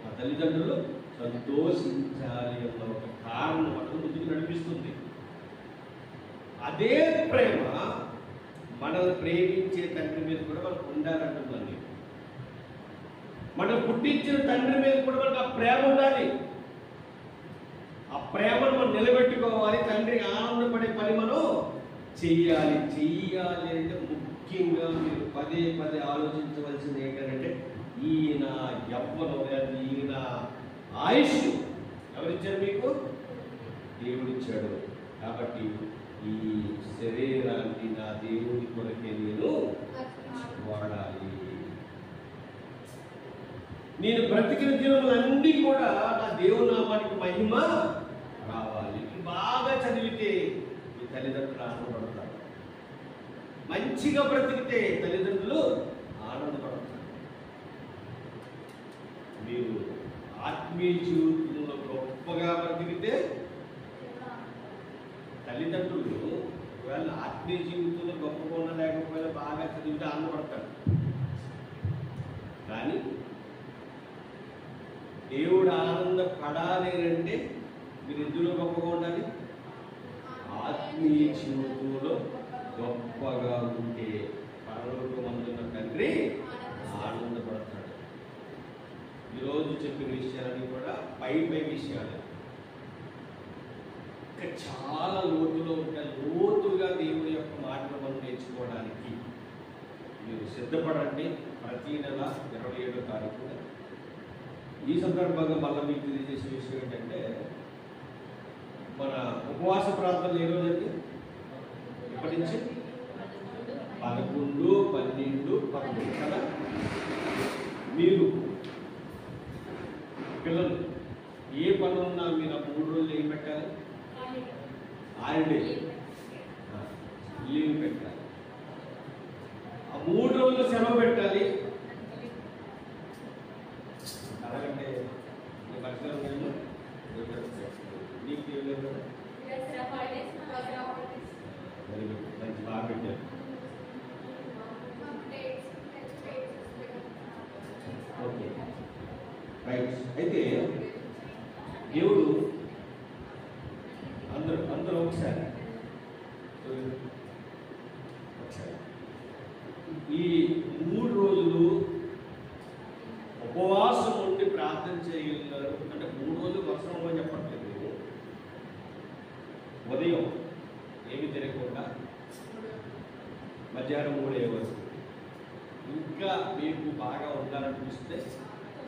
నా తల్లిదండ్రులు సంతోషించాలి అన్న ఒక కారణం మనకు ముందుకు నడిపిస్తుంది. అదే ప్రేమ మనల్ని ప్రేమించే తండ్రి మీద కూడా మనకు ఉండాలంటుందండి. మనం పుట్టించిన తండ్రి మీద కూడా మనకు ఆ ప్రేమ ఉండాలి. ఆ ప్రేమను మనం నిలబెట్టుకోవాలి. తండ్రి ఆనందపడే పని మనం చెయ్యాలి. చెయ్యాలి అంటే ముఖ్యంగా మీరు పదే పదే ఆలోచించవలసింది ఏంటంటే, ఈయన యవ్వనం, ఈయన ఆయుష్ ఎవరిచ్చారు? మీకు దేవుడిచ్చాడు. కాబట్టి ఈ శరీరాన్ని నా దేవుడి కొరకే నేను వాడాలి. నేను బ్రతికిన దినములన్నీ కూడా నా దేవుని నామానికి మహిమ రావాలి. బాగా చదివితే మీ తల్లిదండ్రులు ఆనందపడతారు. మంచిగా బ్రతికితే తల్లిదండ్రులు ఆనందపడతారు. మీరు ఆత్మీయ జీవితంలో గొప్పగా బ్రతికితే తల్లిదండ్రులు ఒకవేళ ఆత్మీయ జీవితంలో గొప్పగా ఉన్న లేకపోయినా బాగా చదివితే ఆనందపడతారు. కానీ దేవుడు ఆనందపడాలి అంటే మీరు ఎందులో గొప్పగా ఉండాలి? ఆత్మీయ జీవితంలో గొప్పగా ఉంటే పరలోకమందున్న తండ్రి ఆనందపడతాడు. ఈరోజు చెప్పిన విషయాలన్నీ కూడా పై విషయాలు. ఇంకా చాలా లోతుగా దేవుడి యొక్క మాటలు మనం నేర్చుకోవడానికి మీరు సిద్ధపడండి. ప్రతి నెల 27వ తారీఖున. ఈ సందర్భంగా మళ్ళీ మీకు తెలియజేసే విషయం ఏంటంటే, మన ఉపవాస ప్రార్థనలు ఏ రోజండి? ఇప్పటి నుంచి 11, 12, 11 కదా. మీరు పిల్లలు ఏ పని ఉన్నా మీరు ఆ 3 రోజులు ఏం పెట్టాలి? హాలిడే, లీవ్ పెట్టాలి. ఆ 3 రోజులు సెలవు పెట్టాలి. అలాగంటే మీ పరిసరం లేదు, నీకు ఏం లేదు కదా. వెరీ గుడ్, మంచి బాగా పెట్టారు. Okay, right. అయితే దేవుడు అందరూ ఒకసారి ఈ 3 రోజులు ఉపవాసం ఉండి ప్రార్థన చేయగలిగారు. అంటే 3 రోజులు వర్షం అని చెప్పట్లేదు. ఉదయం ఏమి తినకుండా మధ్యాహ్నం 3 వరకు, ఇంకా మీకు బాగా ఉండాలనిపిస్తే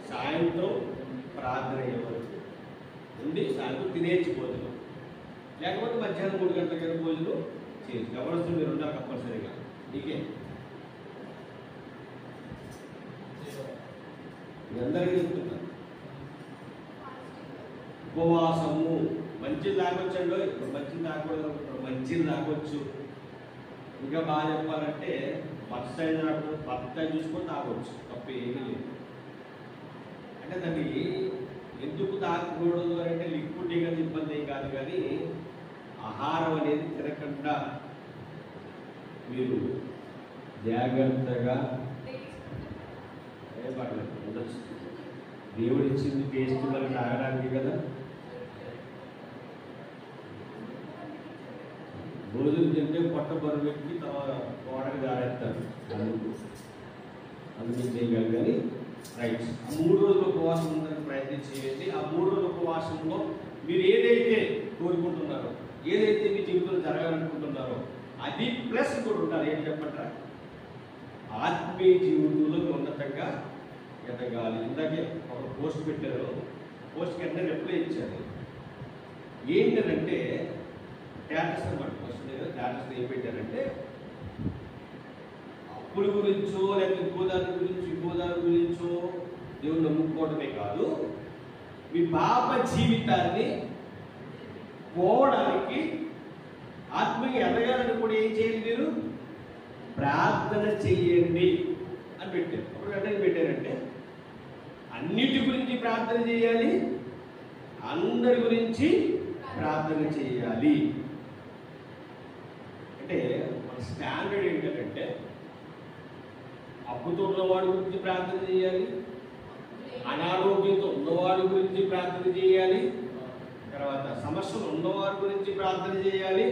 సాయంత్రం ప్రార్థన అయ్యే వరకు ఉండి సాయంత్రం తినేసి భోజనం, లేకపోతే మధ్యాహ్నం 3 గంటల భోజనం చేసి ఎవరు మీరు ఉండాలి కంపల్సరీగా. నీకే అందరికీ చెప్తున్నారు. ఉపవాసము మంచిది తాగొచ్చండి. ఇప్పుడు మంచిది తాగకూడదు అనుకుంటారు, మంచిది తాగొచ్చు. ఇంకా బాగా చెప్పాలంటే భర్త చూసుకొని తాగొచ్చు, తప్ప ఏమీ లేదు. అంటే దాన్ని ఎందుకు తాగకూడదు అంటే లిక్విడ్ కానీ ఇబ్బంది ఏం కాదు, కానీ ఆహారం అనేది తినకుండా మీరు జాగ్రత్తగా పర్లేదు ఉండొచ్చు. దేవుడు ఇచ్చింది టేస్ట్ మరి తాగడానికి కదా. భోజనం తింటే పొట్ట బరువెక్కి తమ కోడకి దారేస్తారు, అందుకు చేయగలరు. కానీ రైట్, ఆ 3 రోజుల ఉపవాసం ఉండడానికి ప్రయత్నం చేయండి. ఆ 3 రోజుల ఉపవాసంలో మీరు ఏదైతే కోరుకుంటున్నారో, ఏదైతే మీ జీవితంలో జరగాలనుకుంటున్నారో అది ప్లస్ కూడా ఉంటారు. ఏంటి చెప్పంటారా? ఆత్మీయ జీవితంలో ఉన్నతంగా ఎదగాలి. ఇందాకే ఒక పోస్ట్ పెట్టారు, పోస్ట్కి వెంటనే రిప్లై ఇచ్చారు. ఏంటంటే స్టేటస్ అన్నమాట. పోస్ట్ మీద స్టేటస్ ఏం పెట్టారంటే, అప్పుల గురించో లేకపోతే ఇంకో దాని గురించో దేవుని నమ్ముకోవడమే కాదు, మీ పాప జీవితాన్ని పోవడానికి ఆత్మీయ ఎదగాలని కూడా ఏం చేయాలి? మీరు ప్రార్థన చెయ్యండి అని పెట్టారు. అప్పుడు వెంటనే పెట్టారంటే అన్నిటి గురించి ప్రార్థన చేయాలి, అందరి గురించి ప్రార్థన చేయాలి. అంటే మన స్టాండర్డ్ ఏంటంటే అప్పుతో ఉన్నవాడి గురించి ప్రార్థన చేయాలి, అనారోగ్యంతో ఉన్నవాడి గురించి ప్రార్థన చేయాలి, తర్వాత సమస్యలు ఉన్నవారి గురించి ప్రార్థన చేయాలి.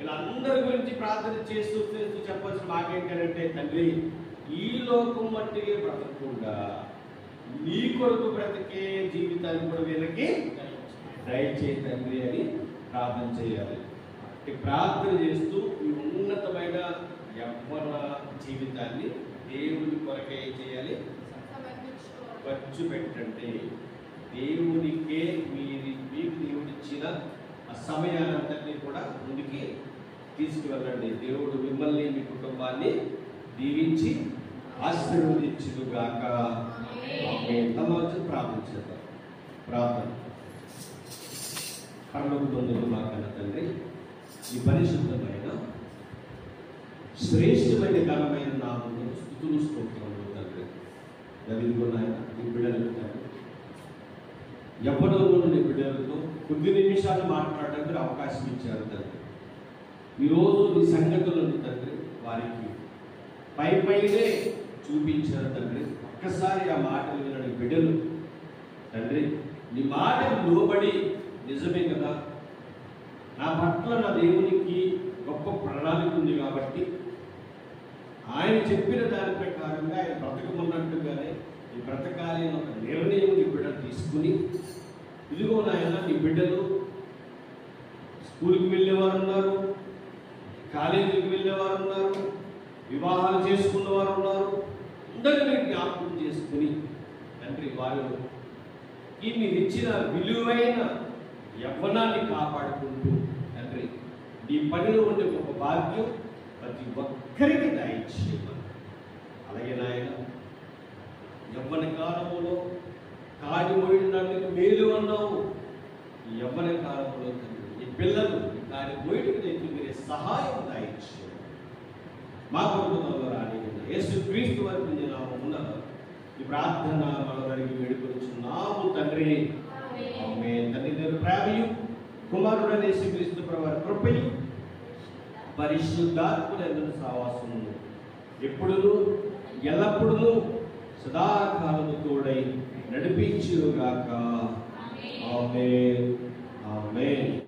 ఇలా అందరి గురించి ప్రార్థన చేస్తూ చెప్పాల్సిన మాట ఏంటంటే, తండ్రి ఈ లోకం మట్టిగా బ్రతకకుండా నీ కొరకు బ్రతికే జీవితాన్ని కూడా వీళ్ళకి దయచేసి తండ్రి అని ప్రార్థన చేయాలి. ప్రార్థన చేస్తూ ఈ ఉన్నతమైన యవ్వన జీవితాన్ని దేవుని కొరకే చేయాలి, ఖర్చు పెట్టండి. దేవునికే మీకు దేవుడిచ్చిన ఆ సమయానంతటినీ కూడా ముందుకి తీసుకువెళ్ళండి. దేవుడు మిమ్మల్ని మీ కుటుంబాన్ని దీవించి ఆశీర్వదించుగాక. ప్రార్థన చేద్దాం. ప్రార్థన. పరలోకమందున్న మా కన్న తండ్రి, ఈ పరిశుద్ధమైన శ్రేష్టమైన ఘనమైన నామమును స్తుతులు స్తోత్రములు తండ్రి. దరిద్రులైన నీ బిడ్డలకు తండ్రి, యవ్వనంలో నీ బిడ్డలతో కొద్ది నిమిషాలు మాట్లాడడానికి అవకాశం ఇచ్చారు తండ్రి. ఈరోజు నీ సంగతులను తండ్రి వారికి పైనే చూపించారు తండ్రి. ఒక్కసారి ఆ మాటలు వినని బిడ్డలు తండ్రి, నీ మాటలు లోబడి నిజమే కదా, నా పట్ల నా దేవునికి గొప్ప ప్రణాళిక ఉంది కాబట్టి ఆయన చెప్పిన దాని ప్రకారంగా ఆయన బ్రతకమన్నట్టుగానే ఈ బ్రతకాలి అని ఒక నిర్ణయం నీ బిడ్డలు తీసుకుని, ఇదిగో నాయన నీ బిడ్డలు స్కూల్కి వెళ్ళేవారు ఉన్నారు, కాలేజీకి వెళ్ళేవారు ఉన్నారు, వివాహాలు చేసుకున్న వారు ఉన్నారు. అందరినీ జ్ఞాపకం చేసుకుని తండ్రి వారికి మీరు ఇచ్చిన విలువైన యవ్వనాన్ని కాపాడుకుంటూ తండ్రి నీ పనిలో ఉండే ఒక భాగ్యం ప్రతి ఒక్కరికి దయచేయమని. అలాగే నాయన యవ్వన కాలంలో కాడి మోయడానికి మేలు అన్నావు. ఈ యవ్వన కాలంలో తండ్రి ఈ పిల్లలు కాడి మోయడానికి తెచ్చి మీరే సహాయం దయచేయమని మా కొడుకులో రాని యేసుక్రీస్తు వారి నామమున ఈ ప్రార్థన మనవరికి వేడుకొచ్చున్నాము తండ్రి. ఆమేన్. తండ్రి దేవుని ప్రేమయు కుమారుడైన యేసుక్రీస్తు ప్రభువారి కృపయు పరిశుద్ధాత్మల సహవాసము ఎప్పుడును ఎల్లప్పుడూ సదాకాలము తోడై నడిపించుగాక. ఆమేన్. ఆమేన్.